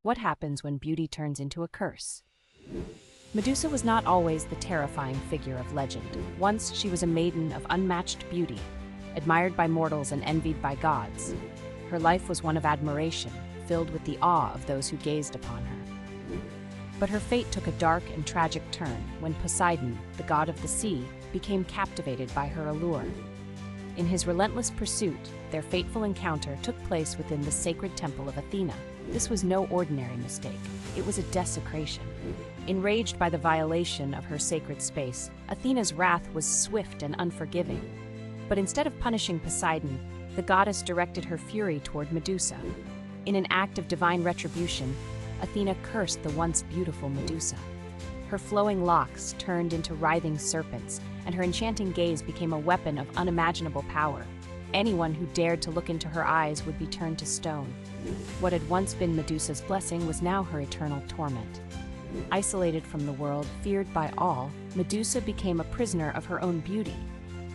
What happens when beauty turns into a curse? Medusa was not always the terrifying figure of legend. Once she was a maiden of unmatched beauty, admired by mortals and envied by gods. Her life was one of admiration, filled with the awe of those who gazed upon her. But her fate took a dark and tragic turn when Poseidon, the god of the sea, became captivated by her allure. In his relentless pursuit, their fateful encounter took place within the sacred temple of Athena. This was no ordinary mistake. It was a desecration. Enraged by the violation of her sacred space, Athena's wrath was swift and unforgiving. But instead of punishing Poseidon, the goddess directed her fury toward Medusa. In an act of divine retribution, Athena cursed the once beautiful Medusa. Her flowing locks turned into writhing serpents, and her enchanting gaze became a weapon of unimaginable power. Anyone who dared to look into her eyes would be turned to stone. What had once been Medusa's blessing was now her eternal torment. Isolated from the world, feared by all, Medusa became a prisoner of her own beauty,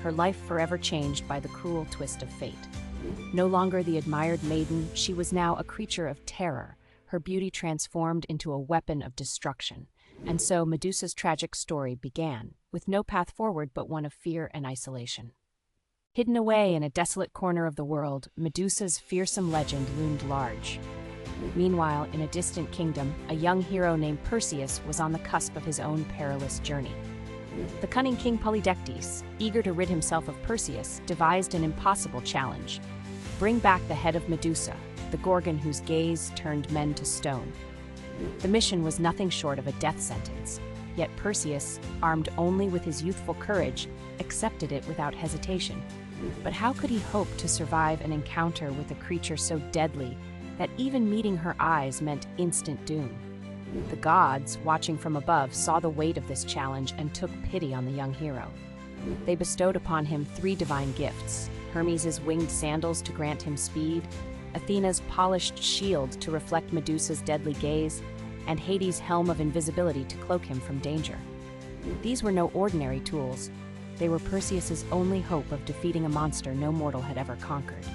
her life forever changed by the cruel twist of fate. No longer the admired maiden, she was now a creature of terror, her beauty transformed into a weapon of destruction. And so Medusa's tragic story began, with no path forward but one of fear and isolation. Hidden away in a desolate corner of the world, Medusa's fearsome legend loomed large. Meanwhile, in a distant kingdom, a young hero named Perseus was on the cusp of his own perilous journey. The cunning king Polydectes, eager to rid himself of Perseus, devised an impossible challenge: bring back the head of Medusa, the Gorgon whose gaze turned men to stone. The mission was nothing short of a death sentence, yet Perseus, armed only with his youthful courage, accepted it without hesitation. But how could he hope to survive an encounter with a creature so deadly that even meeting her eyes meant instant doom? The gods, watching from above, saw the weight of this challenge and took pity on the young hero. They bestowed upon him 3 divine gifts: Hermes' winged sandals to grant him speed, Athena's polished shield to reflect Medusa's deadly gaze, and Hades' helm of invisibility to cloak him from danger. These were no ordinary tools. They were Perseus's only hope of defeating a monster no mortal had ever conquered.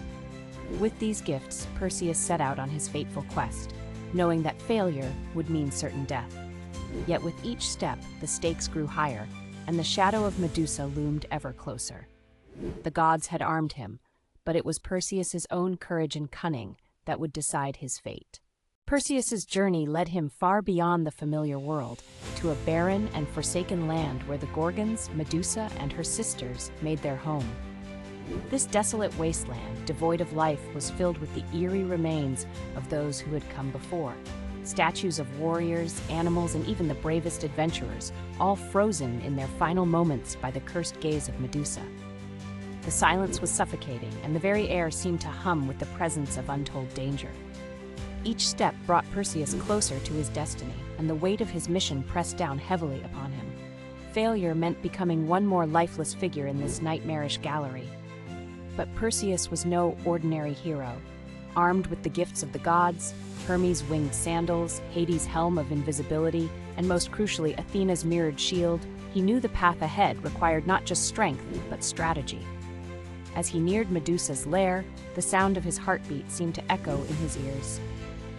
With these gifts, Perseus set out on his fateful quest, knowing that failure would mean certain death. Yet with each step, the stakes grew higher, and the shadow of Medusa loomed ever closer. The gods had armed him, but it was Perseus's own courage and cunning that would decide his fate. Perseus's journey led him far beyond the familiar world, to a barren and forsaken land where the Gorgons, Medusa, and her sisters made their home. This desolate wasteland, devoid of life, was filled with the eerie remains of those who had come before. Statues of warriors, animals, and even the bravest adventurers, all frozen in their final moments by the cursed gaze of Medusa. The silence was suffocating, and the very air seemed to hum with the presence of untold danger. Each step brought Perseus closer to his destiny, and the weight of his mission pressed down heavily upon him. Failure meant becoming one more lifeless figure in this nightmarish gallery. But Perseus was no ordinary hero. Armed with the gifts of the gods, Hermes' winged sandals, Hades' helm of invisibility, and most crucially Athena's mirrored shield, he knew the path ahead required not just strength, but strategy. As he neared Medusa's lair, the sound of his heartbeat seemed to echo in his ears.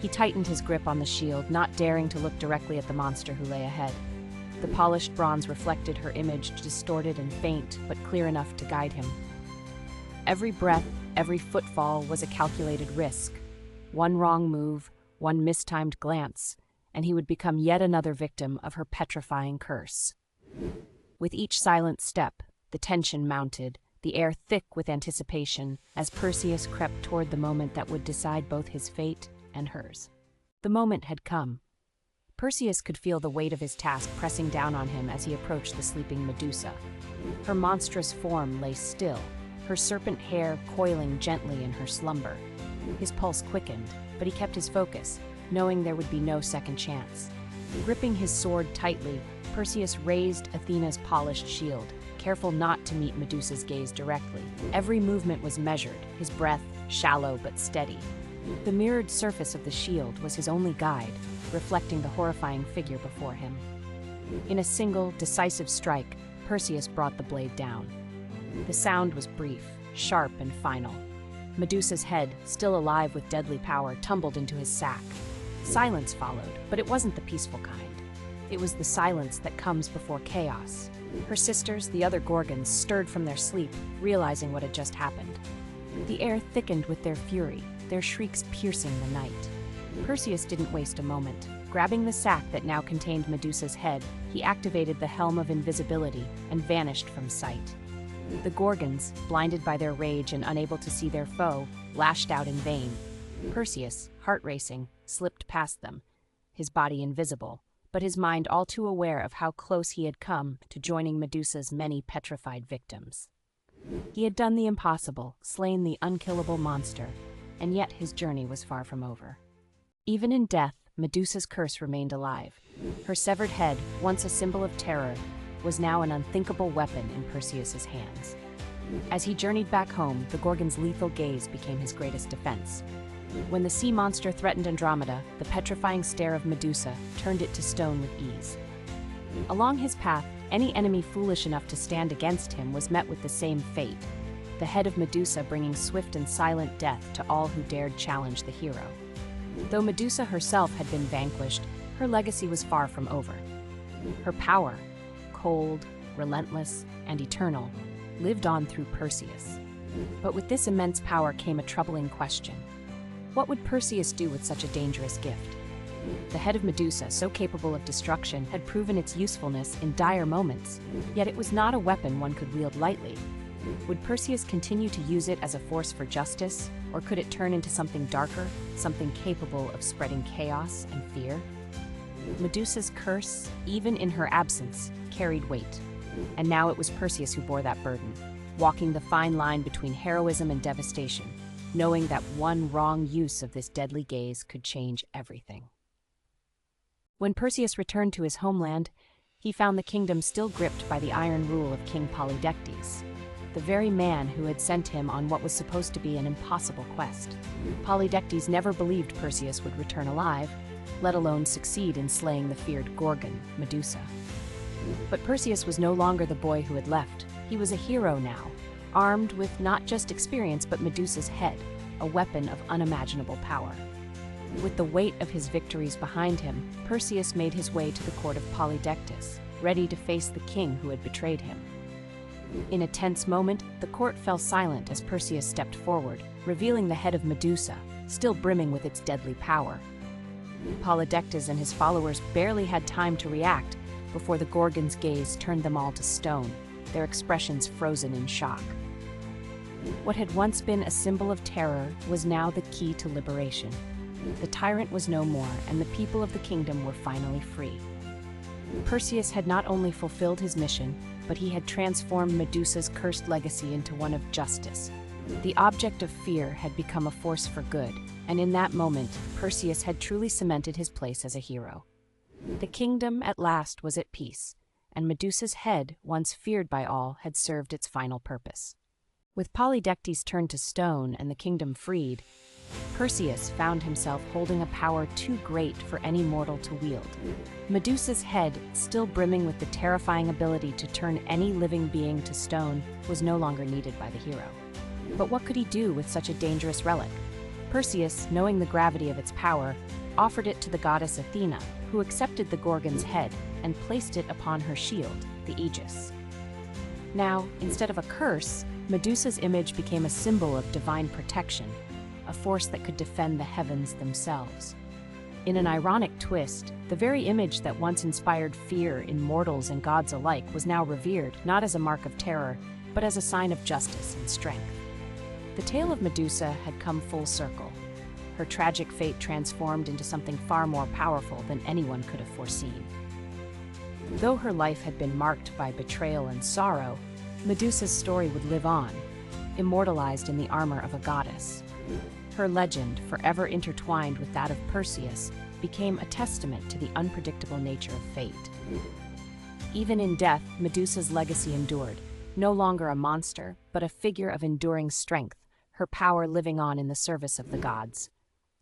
He tightened his grip on the shield, not daring to look directly at the monster who lay ahead. The polished bronze reflected her image, distorted and faint, but clear enough to guide him. Every breath, every footfall was a calculated risk. One wrong move, one mistimed glance, and he would become yet another victim of her petrifying curse. With each silent step, the tension mounted, the air thick with anticipation, as Perseus crept toward the moment that would decide both his fate and hers. The moment had come. Perseus could feel the weight of his task pressing down on him as he approached the sleeping Medusa. Her monstrous form lay still, her serpent hair coiling gently in her slumber. His pulse quickened, but he kept his focus, knowing there would be no second chance. Gripping his sword tightly, Perseus raised Athena's polished shield, careful not to meet Medusa's gaze directly. Every movement was measured, his breath shallow but steady. The mirrored surface of the shield was his only guide, reflecting the horrifying figure before him. In a single, decisive strike, Perseus brought the blade down. The sound was brief, sharp, and final. Medusa's head, still alive with deadly power, tumbled into his sack. Silence followed, but it wasn't the peaceful kind. It was the silence that comes before chaos. Her sisters, the other Gorgons, stirred from their sleep, realizing what had just happened. The air thickened with their fury, their shrieks piercing the night. Perseus didn't waste a moment. Grabbing the sack that now contained Medusa's head, he activated the Helm of Invisibility and vanished from sight. The Gorgons, blinded by their rage and unable to see their foe, lashed out in vain. Perseus, heart racing, slipped past them, his body invisible, but his mind all too aware of how close he had come to joining Medusa's many petrified victims. He had done the impossible, slain the unkillable monster, and yet his journey was far from over. Even in death, Medusa's curse remained alive. Her severed head, once a symbol of terror, was now an unthinkable weapon in Perseus's hands. As he journeyed back home, the Gorgon's lethal gaze became his greatest defense. When the sea monster threatened Andromeda, the petrifying stare of Medusa turned it to stone with ease. Along his path, any enemy foolish enough to stand against him was met with the same fate, the head of Medusa bringing swift and silent death to all who dared challenge the hero. Though Medusa herself had been vanquished, her legacy was far from over. Her power, cold, relentless, and eternal, lived on through Perseus. But with this immense power came a troubling question. What would Perseus do with such a dangerous gift? The head of Medusa, so capable of destruction, had proven its usefulness in dire moments, yet it was not a weapon one could wield lightly. Would Perseus continue to use it as a force for justice, or could it turn into something darker, something capable of spreading chaos and fear? Medusa's curse, even in her absence, carried weight, and now it was Perseus who bore that burden, walking the fine line between heroism and devastation, knowing that one wrong use of this deadly gaze could change everything. When Perseus returned to his homeland, he found the kingdom still gripped by the iron rule of King Polydectes, the very man who had sent him on what was supposed to be an impossible quest. Polydectes never believed Perseus would return alive, let alone succeed in slaying the feared Gorgon, Medusa. But Perseus was no longer the boy who had left. He was a hero now, armed with not just experience but Medusa's head, a weapon of unimaginable power. With the weight of his victories behind him, Perseus made his way to the court of Polydectes, ready to face the king who had betrayed him. In a tense moment, the court fell silent as Perseus stepped forward, revealing the head of Medusa, still brimming with its deadly power. Polydectes and his followers barely had time to react before the Gorgon's gaze turned them all to stone, their expressions frozen in shock. What had once been a symbol of terror was now the key to liberation. The tyrant was no more, and the people of the kingdom were finally free. Perseus had not only fulfilled his mission, but he had transformed Medusa's cursed legacy into one of justice. The object of fear had become a force for good, and in that moment, Perseus had truly cemented his place as a hero. The kingdom at last was at peace, and Medusa's head, once feared by all, had served its final purpose. With Polydectes turned to stone and the kingdom freed, Perseus found himself holding a power too great for any mortal to wield. Medusa's head, still brimming with the terrifying ability to turn any living being to stone, was no longer needed by the hero. But what could he do with such a dangerous relic? Perseus, knowing the gravity of its power, offered it to the goddess Athena, who accepted the Gorgon's head and placed it upon her shield, the Aegis. Now, instead of a curse, Medusa's image became a symbol of divine protection, a force that could defend the heavens themselves. In an ironic twist, the very image that once inspired fear in mortals and gods alike was now revered not as a mark of terror, but as a sign of justice and strength. The tale of Medusa had come full circle, her tragic fate transformed into something far more powerful than anyone could have foreseen. Though her life had been marked by betrayal and sorrow, Medusa's story would live on, immortalized in the armor of a goddess. Her legend, forever intertwined with that of Perseus, became a testament to the unpredictable nature of fate. Even in death, Medusa's legacy endured, no longer a monster, but a figure of enduring strength, her power living on in the service of the gods.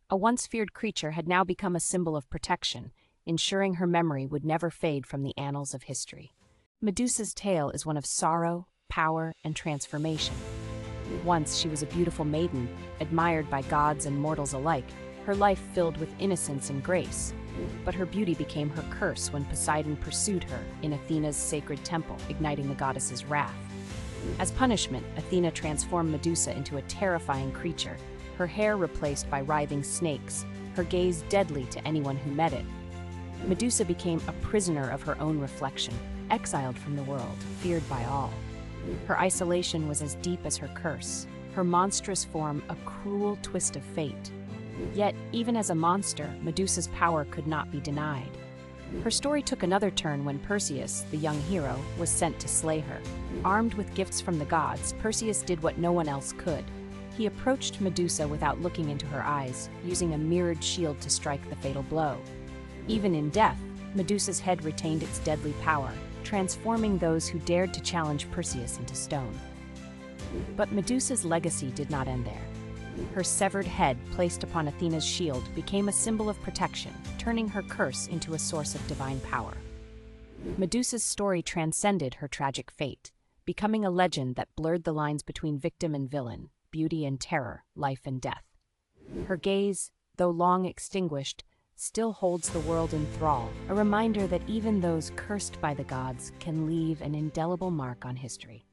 A once feared creature had now become a symbol of protection, ensuring her memory would never fade from the annals of history. Medusa's tale is one of sorrow, power, and transformation. Once she was a beautiful maiden, admired by gods and mortals alike, her life filled with innocence and grace. But her beauty became her curse when Poseidon pursued her in Athena's sacred temple, igniting the goddess's wrath. As punishment, Athena transformed Medusa into a terrifying creature, her hair replaced by writhing snakes, her gaze deadly to anyone who met it. Medusa became a prisoner of her own reflection, exiled from the world, feared by all. Her isolation was as deep as her curse, her monstrous form a cruel twist of fate. Yet, even as a monster, Medusa's power could not be denied. Her story took another turn when Perseus, the young hero, was sent to slay her. Armed with gifts from the gods, Perseus did what no one else could. He approached Medusa without looking into her eyes, using a mirrored shield to strike the fatal blow. Even in death, Medusa's head retained its deadly power, transforming those who dared to challenge Perseus into stone. But Medusa's legacy did not end there. Her severed head, placed upon Athena's shield, became a symbol of protection, turning her curse into a source of divine power. Medusa's story transcended her tragic fate, becoming a legend that blurred the lines between victim and villain, beauty and terror, life and death. Her gaze, though long extinguished, still holds the world in thrall, a reminder that even those cursed by the gods can leave an indelible mark on history.